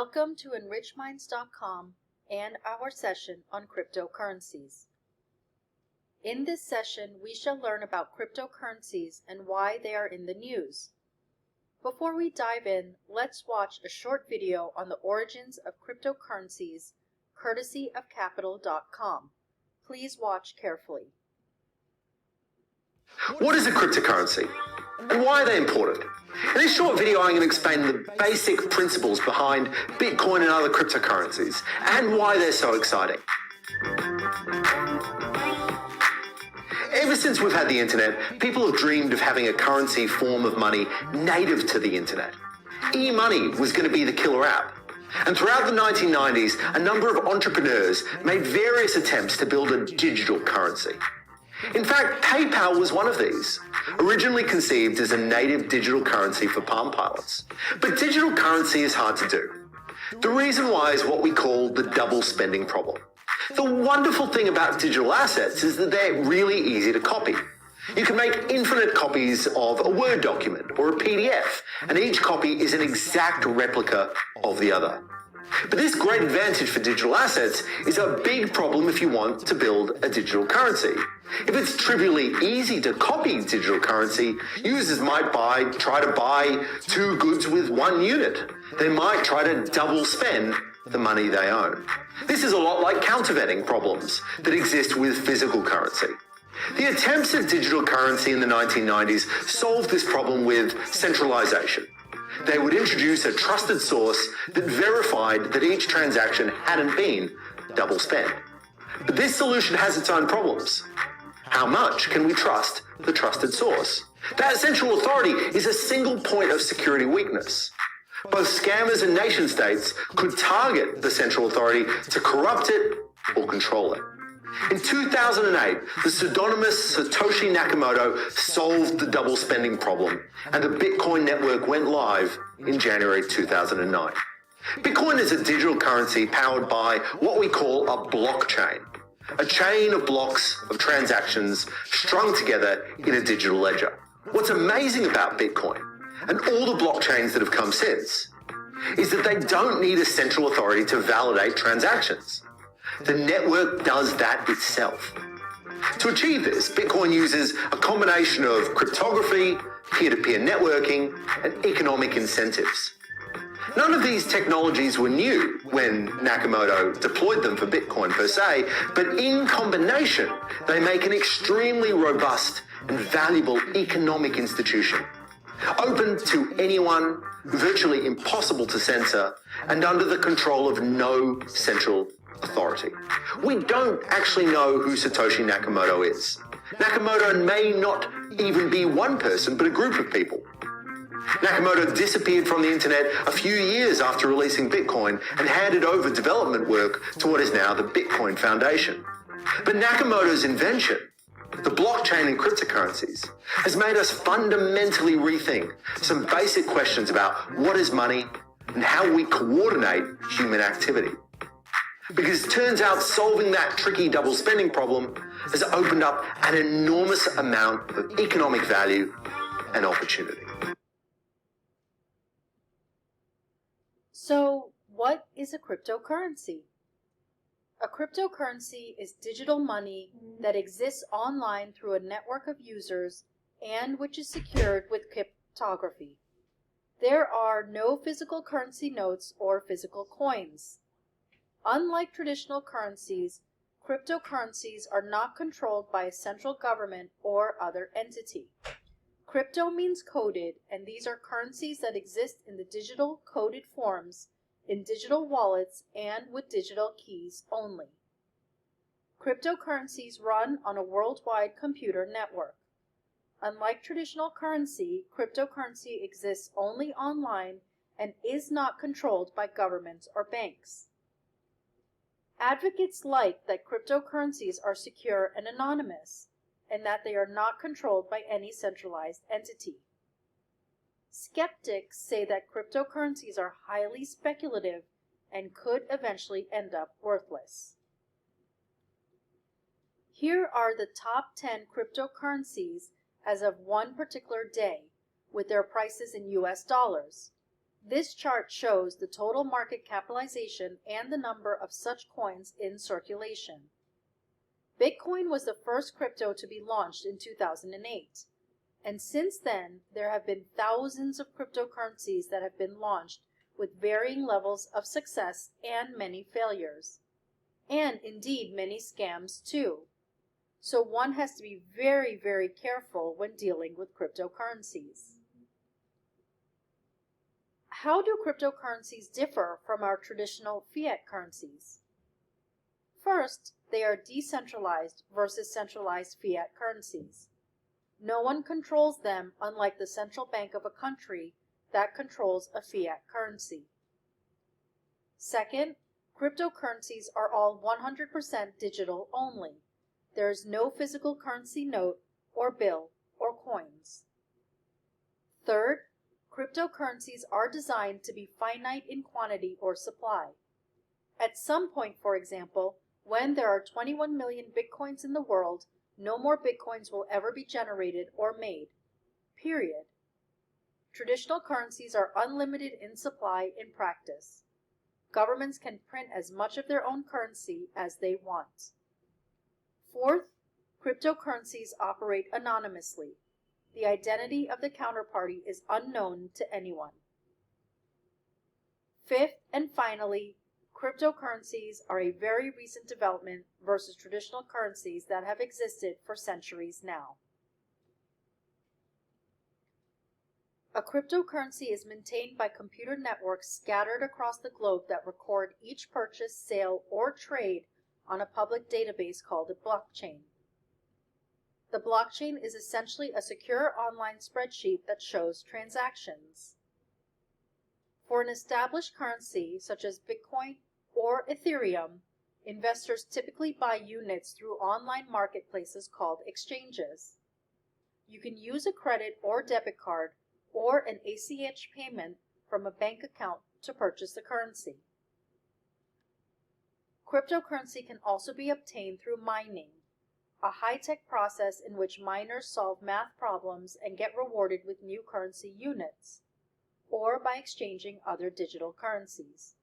Welcome to enrichminds.com and our session on cryptocurrencies. In this session, we shall learn about cryptocurrencies and why they are in the news. Before we dive in, let's watch a short video on the origins of cryptocurrencies, courtesy of capital.com. Please watch carefully. What is a cryptocurrency and why are they important? In this short video, I'm going to explain the basic principles behind Bitcoin and other cryptocurrencies and why they're so exciting. Ever since we've had the internet, people have dreamed of having a currency form of money native to the internet. E-money was going to be the killer app. And throughout the 1990s, a number of entrepreneurs made various attempts to build a digital currency. In fact, PayPal was one of these, originally conceived as a native digital currency for Palm Pilots. But digital currency is hard to do. The reason why is what we call the double spending problem. The wonderful thing about digital assets is that they're really easy to copy. You can make infinite copies of a Word document or a PDF, and each copy is an exact replica of the other. But this great advantage for digital assets is a big problem if you want to build a digital currency. If it's trivially easy to copy digital currency, users might try to buy two goods with one unit. They might try to double spend the money they own. This is a lot like counterfeiting problems that exist with physical currency. The attempts at digital currency in the 1990s solved this problem with centralization. They would introduce a trusted source that verified that each transaction hadn't been double spent. But this solution has its own problems. How much can we trust the trusted source? That central authority is a single point of security weakness. Both scammers and nation states could target the central authority to corrupt it or control it. In 2008, the pseudonymous Satoshi Nakamoto solved the double spending problem, and the Bitcoin network went live in January 2009. Bitcoin is a digital currency powered by what we call a blockchain, a chain of blocks of transactions strung together in a digital ledger. What's amazing about Bitcoin, and all the blockchains that have come since, is that they don't need a central authority to validate transactions. The network does that itself. To achieve this, Bitcoin uses a combination of cryptography, peer-to-peer networking, and economic incentives. None of these technologies were new when Nakamoto deployed them for Bitcoin per se, but in combination, they make an extremely robust and valuable economic institution. Open to anyone, virtually impossible to censor, and under the control of no central authority. We don't actually know who Satoshi Nakamoto is. Nakamoto may not even be one person, but a group of people. Nakamoto disappeared from the internet a few years after releasing Bitcoin and handed over development work to what is now the Bitcoin Foundation. But Nakamoto's invention, the blockchain and cryptocurrencies, has made us fundamentally rethink some basic questions about what is money and how we coordinate human activity. Because it turns out solving that tricky double spending problem has opened up an enormous amount of economic value and opportunity. So, what is a cryptocurrency? A cryptocurrency is digital money that exists online through a network of users and which is secured with cryptography. There are no physical currency notes or physical coins. Unlike traditional currencies, cryptocurrencies are not controlled by a central government or other entity. Crypto means coded, and these are currencies that exist in the digital coded forms, in digital wallets, and with digital keys only. Cryptocurrencies run on a worldwide computer network. Unlike traditional currency, cryptocurrency exists only online and is not controlled by governments or banks. Advocates like that cryptocurrencies are secure and anonymous, and that they are not controlled by any centralized entity. Skeptics say that cryptocurrencies are highly speculative and could eventually end up worthless. Here are the top 10 cryptocurrencies as of one particular day, with their prices in US dollars. This chart shows the total market capitalization and the number of such coins in circulation. Bitcoin was the first crypto to be launched in 2008, and since then there have been thousands of cryptocurrencies that have been launched with varying levels of success and many failures, and indeed many scams too. So one has to be very, very careful when dealing with cryptocurrencies. How do cryptocurrencies differ from our traditional fiat currencies? First, they are decentralized versus centralized fiat currencies. No one controls them, unlike the central bank of a country that controls a fiat currency. Second, cryptocurrencies are all 100% digital only. There is no physical currency note or bill or coins. Third, cryptocurrencies are designed to be finite in quantity or supply. At some point, for example, when there are 21 million bitcoins in the world, no more bitcoins will ever be generated or made. Period. Traditional currencies are unlimited in supply in practice. Governments can print as much of their own currency as they want. Fourth, cryptocurrencies operate anonymously. The identity of the counterparty is unknown to anyone. Fifth, and finally, cryptocurrencies are a very recent development versus traditional currencies that have existed for centuries now. A cryptocurrency is maintained by computer networks scattered across the globe that record each purchase, sale, or trade on a public database called a blockchain. The blockchain is essentially a secure online spreadsheet that shows transactions. For an established currency, such as Bitcoin or Ethereum, investors typically buy units through online marketplaces called exchanges. You can use a credit or debit card or an ACH payment from a bank account to purchase the currency. Cryptocurrency can also be obtained through mining, a high-tech process in which miners solve math problems and get rewarded with new currency units, or by exchanging other digital currencies.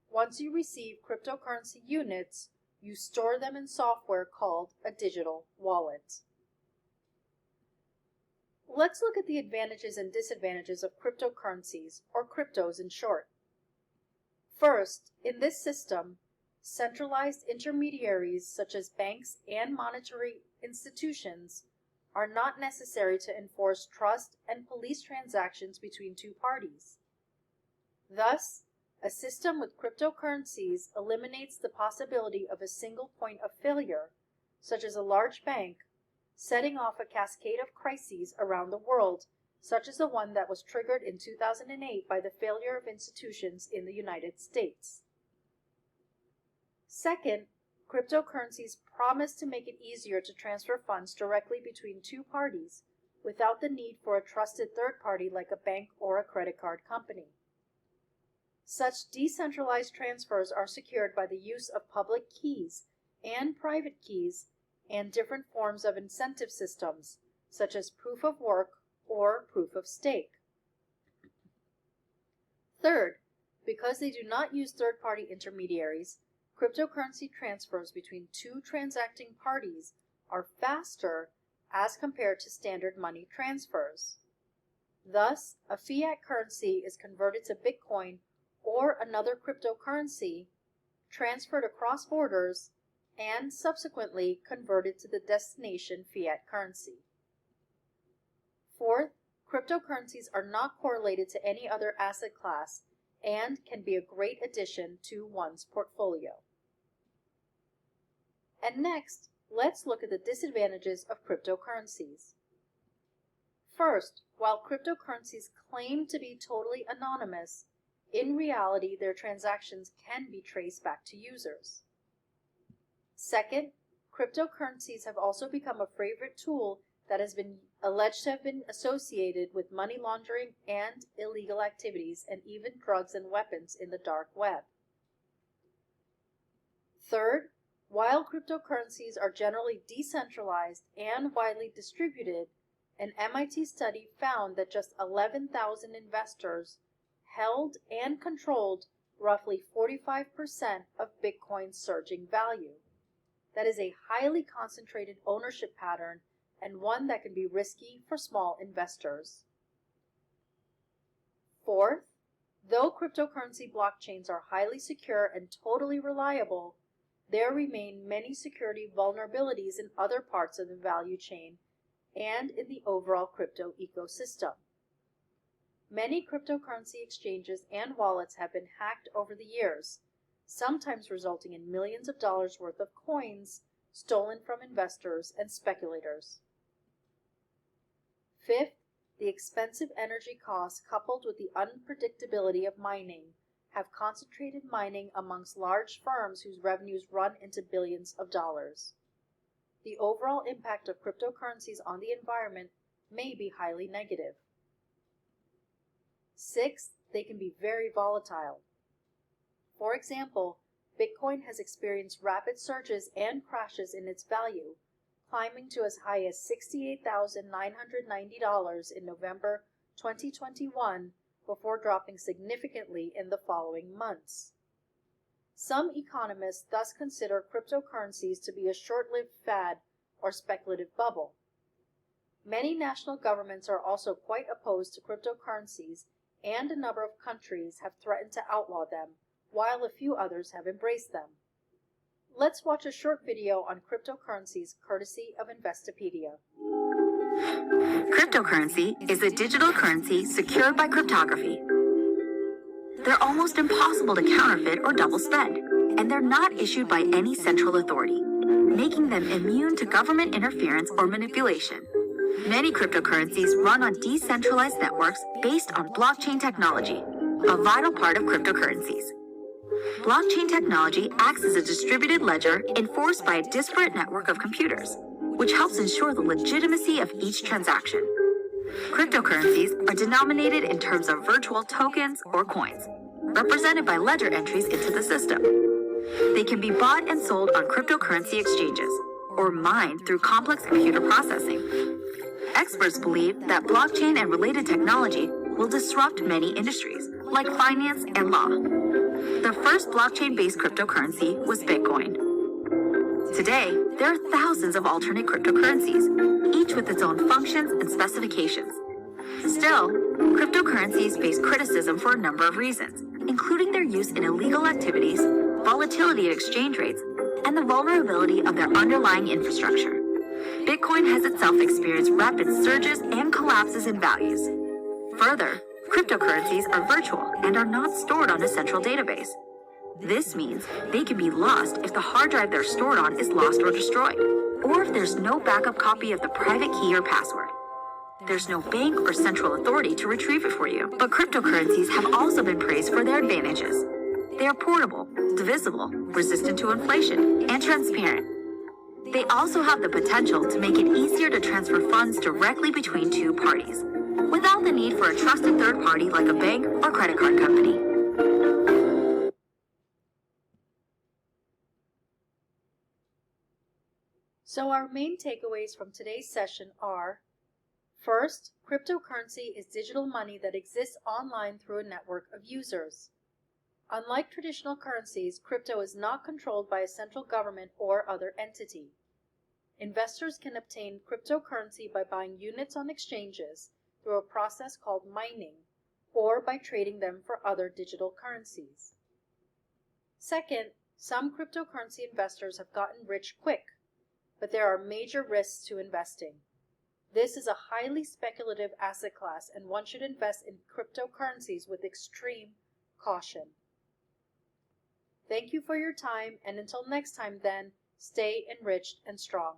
Once you receive cryptocurrency units, you store them in software called a digital wallet. Let's look at the advantages and disadvantages of cryptocurrencies, or cryptos in short. First, in this system, centralized intermediaries such as banks and monetary institutions are not necessary to enforce trust and police transactions between two parties. Thus, a system with cryptocurrencies eliminates the possibility of a single point of failure, such as a large bank, setting off a cascade of crises around the world, such as the one that was triggered in 2008 by the failure of institutions in the United States. Second, cryptocurrencies promise to make it easier to transfer funds directly between two parties without the need for a trusted third party like a bank or a credit card company. Such decentralized transfers are secured by the use of public keys and private keys and different forms of incentive systems, such as proof of work or proof of stake. Third, because they do not use third-party intermediaries, cryptocurrency transfers between two transacting parties are faster as compared to standard money transfers. Thus, a fiat currency is converted to Bitcoin or another cryptocurrency, transferred across borders, and subsequently converted to the destination fiat currency. Fourth, cryptocurrencies are not correlated to any other asset class and can be a great addition to one's portfolio. And next, let's look at the disadvantages of cryptocurrencies. First, while cryptocurrencies claim to be totally anonymous, in reality their transactions can be traced back to users. Second, cryptocurrencies have also become a favorite tool that has been alleged to have been associated with money laundering and illegal activities and even drugs and weapons in the dark web. Third, while cryptocurrencies are generally decentralized and widely distributed, an MIT study found that just 11,000 investors held and controlled roughly 45% of Bitcoin's surging value. That is a highly concentrated ownership pattern and one that can be risky for small investors. Fourth, though cryptocurrency blockchains are highly secure and totally reliable, there remain many security vulnerabilities in other parts of the value chain and in the overall crypto ecosystem. Many cryptocurrency exchanges and wallets have been hacked over the years, sometimes resulting in millions of dollars worth of coins stolen from investors and speculators. Fifth, the expensive energy costs coupled with the unpredictability of mining have concentrated mining amongst large firms whose revenues run into billions of dollars. The overall impact of cryptocurrencies on the environment may be highly negative. Sixth, they can be very volatile. For example, Bitcoin has experienced rapid surges and crashes in its value, climbing to as high as $68,990 in November 2021 before dropping significantly in the following months. Some economists thus consider cryptocurrencies to be a short-lived fad or speculative bubble. Many national governments are also quite opposed to cryptocurrencies, and a number of countries have threatened to outlaw them, while a few others have embraced them. Let's watch a short video on cryptocurrencies courtesy of Investopedia. Cryptocurrency is a digital currency secured by cryptography. They're almost impossible to counterfeit or double spend, and they're not issued by any central authority, making them immune to government interference or manipulation. Many cryptocurrencies run on decentralized networks based on blockchain technology, a vital part of cryptocurrencies. Blockchain technology acts as a distributed ledger enforced by a disparate network of computers, which helps ensure the legitimacy of each transaction. Cryptocurrencies are denominated in terms of virtual tokens or coins, represented by ledger entries into the system. They can be bought and sold on cryptocurrency exchanges, or mined through complex computer processing. Experts believe that blockchain and related technology will disrupt many industries, like finance and law. The first blockchain-based cryptocurrency was Bitcoin. Today, there are thousands of alternate cryptocurrencies, each with its own functions and specifications. Still, cryptocurrencies face criticism for a number of reasons, including their use in illegal activities, volatility in exchange rates, and the vulnerability of their underlying infrastructure. Bitcoin has itself experienced rapid surges and collapses in values. Further, cryptocurrencies are virtual and are not stored on a central database. This means they can be lost if the hard drive they're stored on is lost or destroyed, or if there's no backup copy of the private key or password. There's no bank or central authority to retrieve it for you. But cryptocurrencies have also been praised for their advantages. They are portable, divisible, resistant to inflation, and transparent. They also have the potential to make it easier to transfer funds directly between two parties, without the need for a trusted third party like a bank or credit card company. So our main takeaways from today's session are: first, cryptocurrency is digital money that exists online through a network of users. Unlike traditional currencies, crypto is not controlled by a central government or other entity. Investors can obtain cryptocurrency by buying units on exchanges through a process called mining, or by trading them for other digital currencies. Second, some cryptocurrency investors have gotten rich quick, but there are major risks to investing. This is a highly speculative asset class, and one should invest in cryptocurrencies with extreme caution. Thank you for your time, and until next time then, stay enriched and strong.